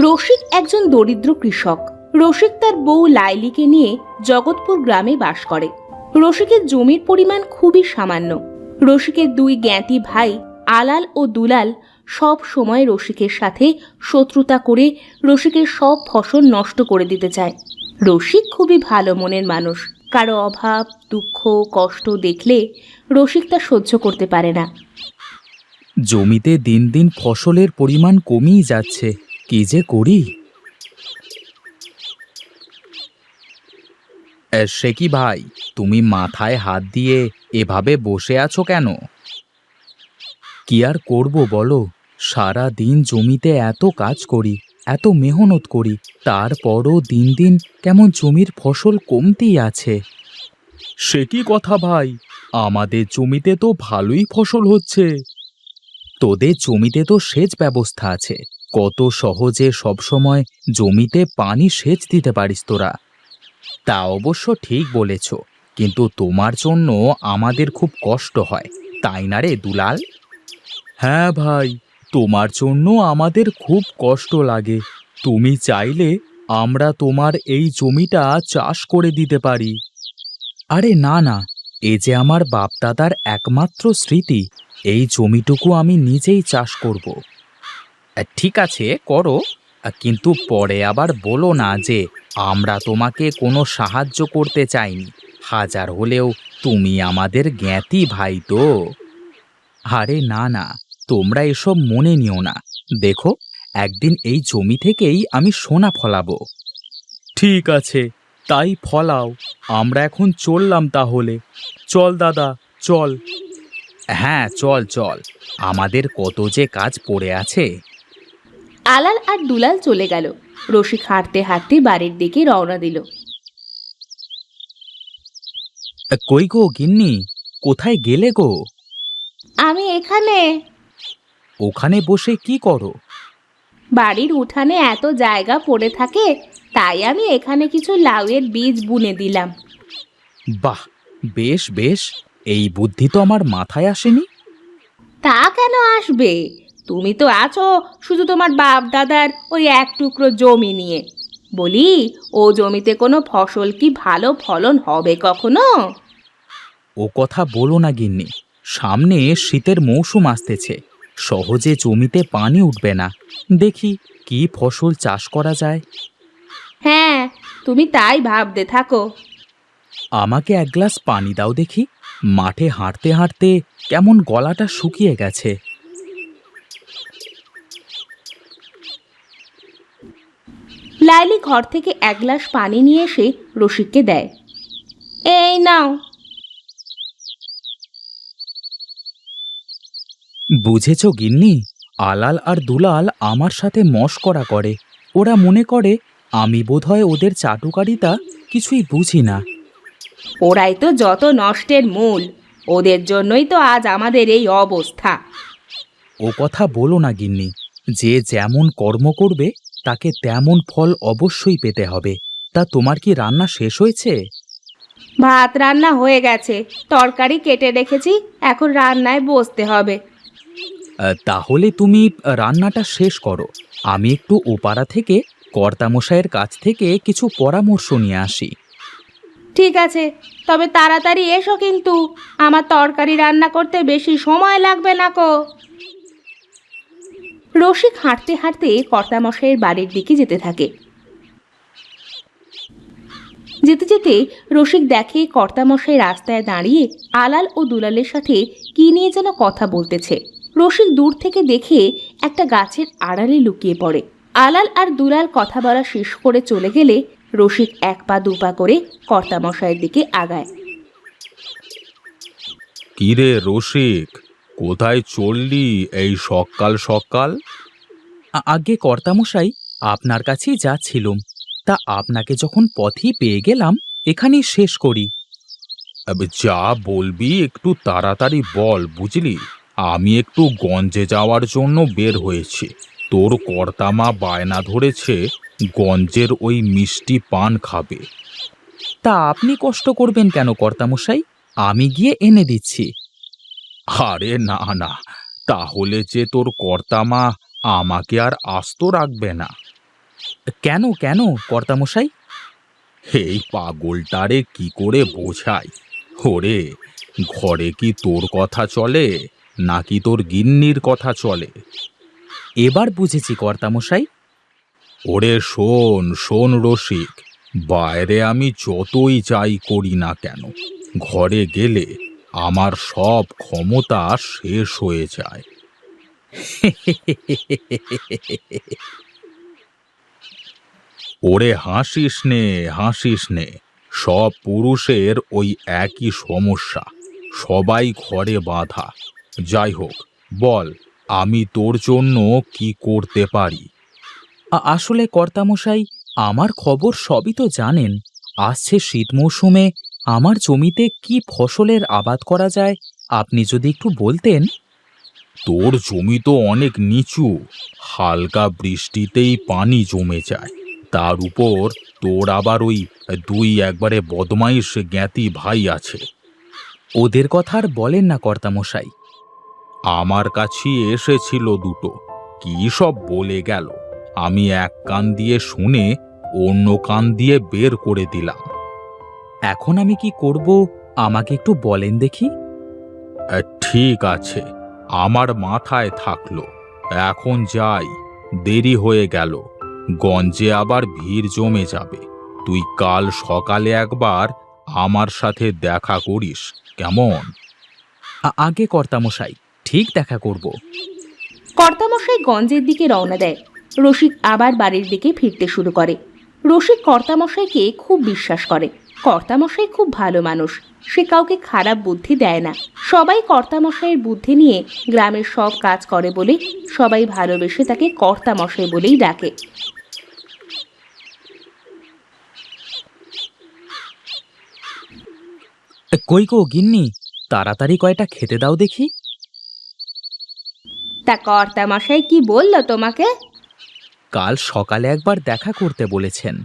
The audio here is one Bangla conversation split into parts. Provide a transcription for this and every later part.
রসিক একজন দরিদ্র কৃষক। রসিক তার বউ লাইলিকে নিয়ে জগৎপুর গ্রামে বাস করে। রসিকের জমির পরিমাণ খুবই সামান্য। রসিকের দুই জ্ঞাতি ভাই আলাল ও দুলাল সব সময় রসিকের সাথে শত্রুতা করে রসিকের সব ফসল নষ্ট করে দিতে চায়। রসিক খুবই ভালো মনের মানুষ। কারো অভাব, দুঃখ, কষ্ট দেখলে রসিক তা সহ্য করতে পারে না। জমিতে দিন দিন ফসলের পরিমাণ কমেই যাচ্ছে, কি যে করি। সে কি ভাই, তুমি মাথায় হাত দিয়ে এভাবে বসে আছো কেন? কি আর করব বলো, সারা দিন জমিতে এত কাজ করি, এত মেহনত করি, তারপরও দিন দিন কেমন জমির ফসল কমতেই আছে। সে কি কথা ভাই, আমাদের জমিতে তো ভালোই ফসল হচ্ছে। তোদের জমিতে তো সেচ ব্যবস্থা আছে, কত সহজে সবসময় জমিতে পানি সেচ দিতে পারিস তোরা। তা অবশ্য ঠিক বলেছ, কিন্তু তোমার জন্য আমাদের খুব কষ্ট হয়, তাই না রে দুলাল? হ্যাঁ ভাই, তোমার জন্য আমাদের খুব কষ্ট লাগে। তুমি চাইলে আমরা তোমার এই জমিটা চাষ করে দিতে পারি। আরে না না, এ যে আমার বাপদাদার একমাত্র স্মৃতি, এই জমিটুকু আমি নিজেই চাষ করব। ঠিক আছে করো, কিন্তু পরে আবার বলো না যে আমরা তোমাকে কোনো সাহায্য করতে চাইনি। হাজার হলেও তুমি আমাদের জ্ঞাতি ভাই তো। আরে না না, তোমরা এসব মনে নিও না। দেখো, একদিন এই জমি থেকেই আমি সোনা ফলাবো। ঠিক আছে, তাই ফলাও। আমরা এখন চললাম তাহলে। চল দাদা, চল। হ্যাঁ চল চল, আমাদের কত যে কাজ পড়ে আছে। আলাল আর দুলাল চলে গেল। রসিক হাঁটতে হাঁটতে বাড়ির দিকে রওনা দিল। কই গো গিন্নি, কোথায় গেলে গো? আমি এখানে। ওখানে বসে কি করো? বাড়ির উঠানে এত জায়গা পড়ে থাকে, তাই আমি এখানে কিছু লাউয়ের বীজ বুনে দিলাম। বাহ, বেশ বেশ, এই বুদ্ধি তো আমার মাথায় আসেনি। তা কেন আসবে? তুমি তো আছো শুধু তোমার বাপ দাদার ওই এক টুকরো জমি নিয়ে। বলি, ও জমিতে কোনো ফসল কি ভালো ফলন হবে কখনো? ও কথা বলো না গিন্নি, সামনে শীতের মৌসুম আসতেছে, সহজে জমিতে পানি উঠবে না। দেখি কি ফসল চাষ করা যায়। হ্যাঁ, তুমি তাই ভাবতে থাকো। আমাকে এক গ্লাস পানি দাও দেখি, মাঠে হাঁটতে হাঁটতে কেমন গলাটা শুকিয়ে গেছে। লাইলি ঘর থেকে এক গ্লাস পানি নিয়ে এসে রসিককে দেয়। এই নাও। বুঝেছ গিন্নি, আলাল আর দুলাল আমার সাথে মশকরা করে। ওরা মনে করে আমি বোধহয় ওদের চাটুকারিতা কিছুই বুঝি না। ওরাই তো যত নষ্টের মূল। ওদের জন্যই তো আজ আমাদের এই অবস্থা। ও কথা বলো না গিন্নি, যে যেমন কর্ম করবে তাকে তেমন ফল অবশ্যই পেতে হবে। তা তোমার কি রান্না শেষ হয়েছে? ভাত রান্না হয়ে গেছে, তরকারি কেটে রেখেছি, এখন রান্নায় বসতে হবে। তাহলে তুমি রান্নাটা শেষ করো, আমি একটু ওপাড়া থেকে কর্তামশাইয়ের কাছ থেকে কিছু পরামর্শ নিয়ে আসি। ঠিক আছে, তবে তাড়াতাড়ি এসো কিন্তু, আমার তরকারি রান্না করতে বেশি সময় লাগবে না কো। রসিক হাঁটতে হাঁটতে কর্তামশাইয়ের বাড়ির দিকে যেতে থাকে। যেতে যেতে রসিক দেখে কর্তামশাই রাস্তায় দাঁড়িয়ে আলাল ও দুলালের সাথে কি নিয়ে যেন কথা বলতেছে। রসিক দূর থেকে দেখে একটা গাছের আড়ালে লুকিয়ে পড়ে। আলাল আর দুলাল কথা বলা শেষ করে চলে গেলে রসিক এক পা দুপা করে কর্তামশাইয়ের দিকে আগায়। কিরে রসিক, কোথায় চললি এই সকাল সকাল? আগে কর্তামশাই, আপনার কাছেই যাচ্ছিলুম, তা আপনাকে যখন পথই পেয়ে গেলাম, এখানেই শেষ করি। যা বলবি একটু তাড়াতাড়ি বল বুঝলি, আমি একটু গঞ্জে যাওয়ার জন্য বের হয়েছি। তোর কর্তামা বায়না ধরেছে গঞ্জের ওই মিষ্টি পান খাবে। তা আপনি কষ্ট করবেন কেন কর্তামশাই? আমি গিয়ে এনে দিচ্ছি। আরে না না, তাহলে যে তোর কর্তামা আমাকে আর আস্ত রাখবে না। কেন কেন কর্তামশাই? এই পাগলটারে কি করে বোঝাই? ওরে, ঘরে কি তোর কথা চলে নাকি তোর গিন্নির কথা চলে? এবার বুঝেছি কর্তামশাই। ওরে শোন শোন রসিক, বাইরে আমি যতই যাই করি না কেন, ঘরে গেলে আমার সব ক্ষমতা শেষ হয়ে যায়। ওরে হাসিস নে, হাসিস নে। সব পুরুষের ওই একই সমস্যা, সবাই ঘরে বাঁধা। যাই হোক, বল আমি তোর জন্য কি করতে পারি? আসলে কর্তামশাই, আমার খবর সবই তো জানেন। আসছে শীত মৌসুমে আমার জমিতে কি ফসলের আবাদ করা যায়, আপনি যদি একটু বলতেন। তোর জমি তো অনেক নিচু, হালকা বৃষ্টিতেই পানি জমে যায়। তার উপর তোর আবার ওই দুই একবারে বদমাইশ জ্ঞাতি ভাই আছে। ওদের কথা আর বলেন না কর্তামশাই। আমার কাছে এসেছিল দুটো, কি সব বলে গেল। আমি এক কান দিয়ে শুনে অন্য কান দিয়ে বের করে দিলাম। এখন আমি কি করব, আমাকে একটু বলেন দেখি। ঠিক আছে, আমার মাথায় থাকলো। এখন যাই, দেরি হয়ে গেল, গঞ্জে আবার ভিড় জমে যাবে। তুই কাল সকালে একবার আমার সাথে দেখা করিস, কেমন? আগে কর্তামশাই, ঠিক দেখা করব। কর্তামশাই গঞ্জের দিকে রওনা দেয়। রসিক আবার বাড়ির দিকে ফিরতে শুরু করে। রসিক কর্তামশাইকে খুব বিশ্বাস করে। কর্তামশাই খুব ভালো মানুষ, সে কাউকে খারাপ বুদ্ধি দেয় না। সবাই কর্তামশাইয়ের বুদ্ধি নিয়ে গ্রামের সব কাজ করে বলে সবাই ভালোবেসে তাকে কর্তামশাই বলেই ডাকে। কই গো গিন্নি, তাড়াতাড়ি কয়টা খেতে দাও দেখি। তা কর্তামশাই কি বলল তোমাকে? কাল সকালে একবার দেখা করতে বলেছেন।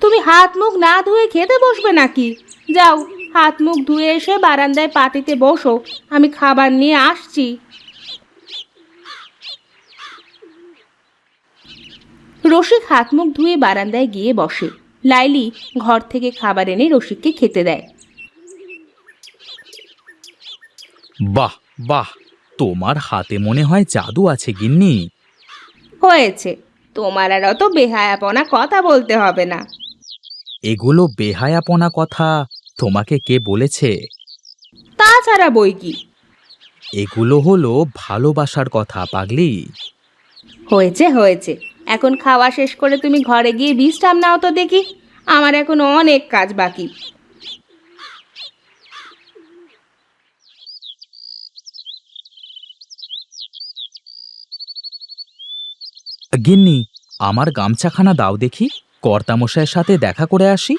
তুমি হাত মুখ না ধুয়ে খেতে বসবে নাকি? যাও, হাত মুখ ধুয়ে এসে বারান্দায় পাতিতে বসো, আমি খাবার নিয়ে আসছি। রসিক হাত মুখ ধুয়ে বারান্দায় গিয়ে বসে। লাইলি ঘর থেকে খাবার এনে রসিককে খেতে দেয়। বাহ বাহ, তোমার হাতে মনে হয় জাদু আছে গিন্নি। হয়েছে, তোমার আর অত বেহায়াপনা কথা বলতে হবে না। এগুলো বেহায়াপনা কথা তোমাকে কে বলেছে? তাছাড়া বই কি। এগুলো হলো ভালোবাসার কথা পাগলি। হয়েছে হয়েছে, এখন খাওয়া শেষ করে তুমি ঘরে গিয়ে বিশ্রাম নাও তো দেখি, আমার এখন অনেক কাজ বাকি। গিন্নি, আমার গামছাখানা দাও দেখি, কর্তামশাইয়ের সাথে দেখা করে আসি।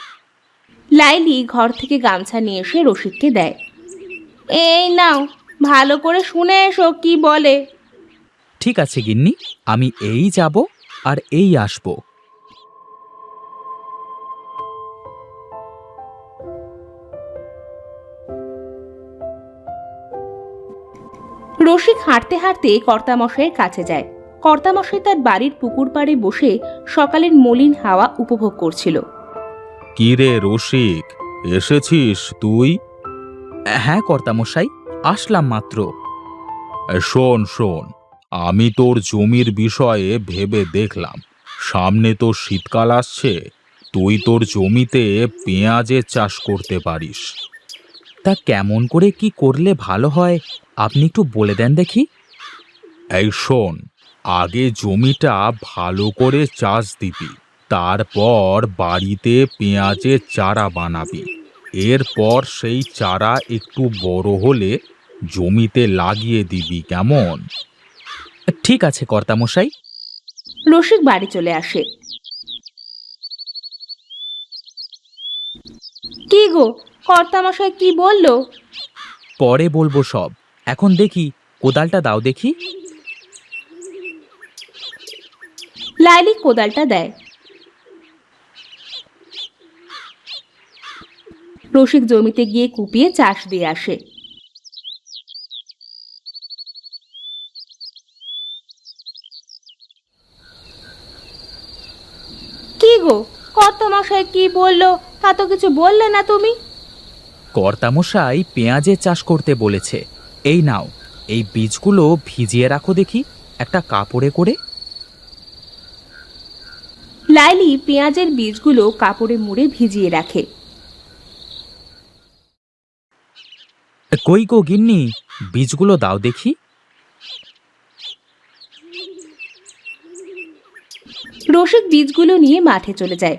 লাইলি ঘর থেকে গামছা নিয়ে এসে রসিককে দেয়। এই নাও, ভালো করে শুনে এসো কি বলে। ঠিক আছে গিন্নি, আমি এই যাব আর এই আসব। রসিক হাঁটতে হাঁটতে কর্তামশাইয়ের কাছে যায়। কর্তামশাই তার বাড়ির পুকুর পাড়ে বসে সকালের মলিন হাওয়া উপভোগ করছিল। কি রে রসিক, এসেছিস তুই? হ্যাঁ কর্তামশাই, আসলাম মাত্র। শোন শোন, আমি তোর জমির বিষয়ে ভেবে দেখলাম, সামনে তো শীতকাল আসছে, তুই তোর জমিতে পেঁয়াজের চাষ করতে পারিস। তা কেমন করে কি করলে ভালো হয়, আপনি একটু বলে দেন দেখি। এই শোন, আগে জমিটা ভালো করে চাষ দিবি, তারপর বাড়িতে পেঁয়াজের চারা বানাবি। এরপর সেই চারা একটু বড় হলে জমিতে লাগিয়ে দিবি, কেমন? ঠিক আছে কর্তামশাই। রসিক বাড়ি চলে আসে। কি গো, কর্তামশাই কি বলল? পরে বলবো সব, এখন দেখি কোদালটা দাও দেখি। লাইলি কোদালটা দেয়। রসিক জমিতে গিয়ে কুপিয়ে চাষ দিয়ে আসে। কি গো, কর্তামশাই কি বললো তা তো কিছু বললে না তুমি? কর্তামশাই পেঁয়াজের চাষ করতে বলেছে। এই নাও, এই বীজগুলো ভিজিয়ে রাখো দেখি একটা কাপড়ে করে। লাইলি পেঁয়াজের বীজগুলো কাপড়ে মুড়ে ভিজিয়ে রাখে। কই গো গিন্নি, বীজগুলো দাও দেখি। রসিক বীজগুলো নিয়ে মাঠে চলে যায়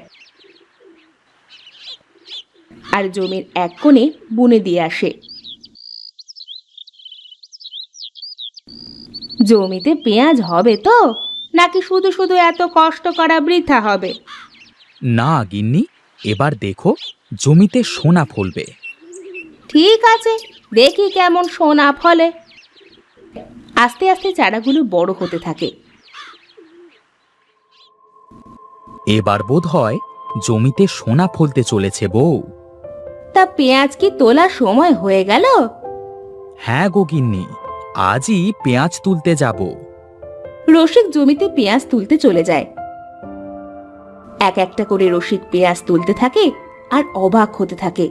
আর জমির এক কোণে বুনে দিয়ে আসে। জমিতে পেঁয়াজ হবে তো, নাকি শুধু শুধু এত কষ্ট করা বৃথা হবে? না গিন্নি, এবার দেখো জমিতে সোনা ফলবে। ঠিক আছে, দেখি কেমন সোনা ফলে। আস্তে আস্তে চারাগুলো বড় হতে থাকে। এবার বোধ হয় জমিতে সোনা ফলতে চলেছে বউ। তা পেঁয়াজ কি তোলার সময় হয়ে গেল? হ্যাঁ গো গিন্নি, আজই পেঁয়াজ তুলতে যাব। রসিক জমিতে পেঁয়াজ তুলতে চলে যায়। এক একটা করে রসিক পেঁয়াজ তুলতে থাকে আর অবাক হতে থাকে।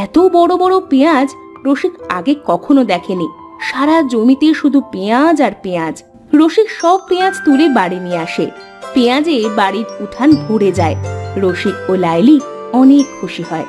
এত বড় বড় পেঁয়াজ রসিক আগে কখনো দেখেনি। সারা জমিতে শুধু পেঁয়াজ আর পেঁয়াজ। রসিক সব পেঁয়াজ তুলে বাড়ি নিয়ে আসে। পেঁয়াজে বাড়ির উঠান ভরে যায়। রসিক ও লাইলি অনেক খুশি হয়।